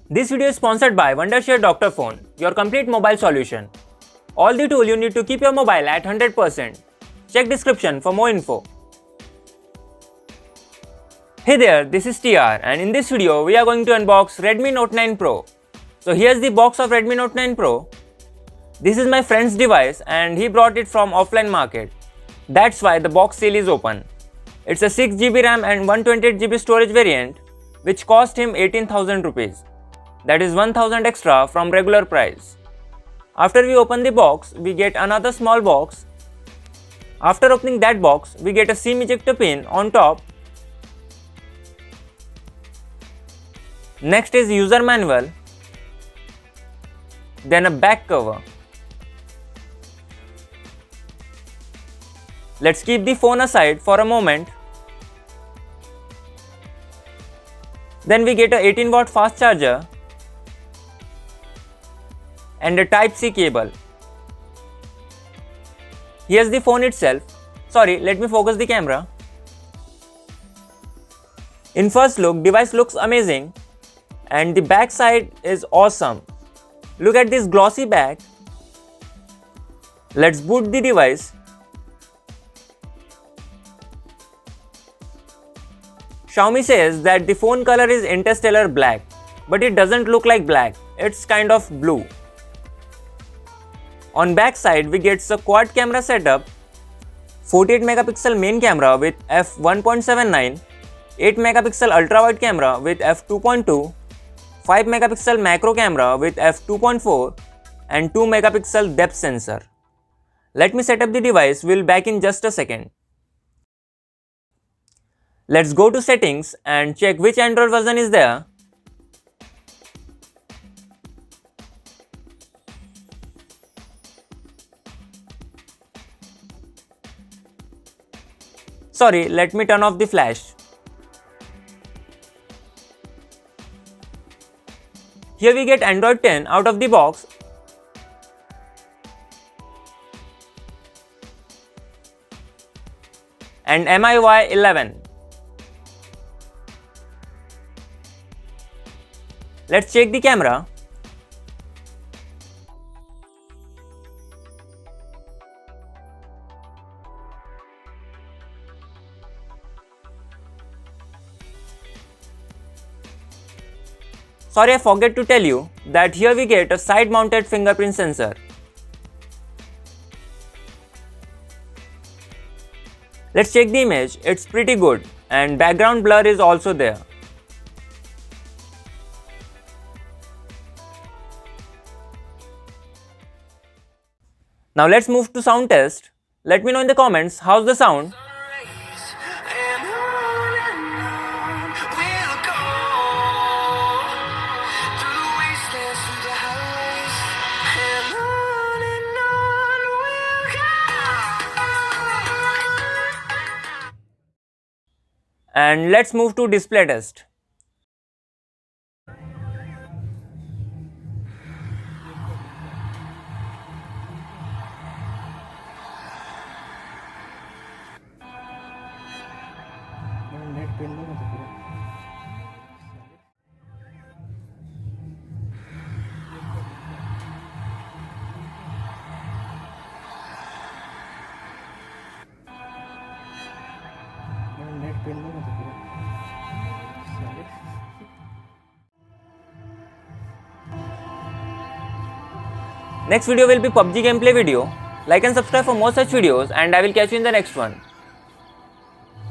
This video is sponsored by Wondershare Doctor Phone, your complete mobile solution. All the tool you need to keep your mobile at 100%. Check description for more info. Hey there, this is TR and in this video we are going to unbox Redmi Note 9 Pro. So here's the box of Redmi Note 9 Pro. This is my friend's device and he brought it from offline market. That's why the box seal is open. It's a 6GB RAM and 128GB storage variant which cost him 18,000 rupees. That is 1,000 extra from regular price. After we open the box, we get another small box. After opening that box, we get a SIM ejector pin on top. Next is user manual. Then a back cover. Let's keep the phone aside for a moment. Then we get a 18-watt fast charger and a Type-C cable. Here's the phone itself. Sorry, let me focus the camera. In first look, device looks amazing and the back side is awesome. Look at this glossy back. Let's boot the device. Xiaomi says that the phone color is Interstellar black, but it doesn't look like black, it's kind of blue. On back side we get a quad camera setup, 48 megapixel main camera with f1.79, 8 megapixel ultra wide camera with f2.2, 5 megapixel macro camera with f2.4 and 2 megapixel depth sensor. Let me set up the device, we'll back in just a second. Let's go to settings and check which Android version is there. Sorry, let me turn off the flash. Here we get Android 10 out of the box. And MIUI 11. Let's check the camera. Sorry, I forgot to tell you that here we get a side-mounted fingerprint sensor. Let's check the image, it's pretty good and background blur is also there. Now let's move to sound test. Let me know in the comments how's the sound. And let's move to display test. Next video will be PUBG gameplay video. Like and subscribe for more such videos and I will catch you in the next one.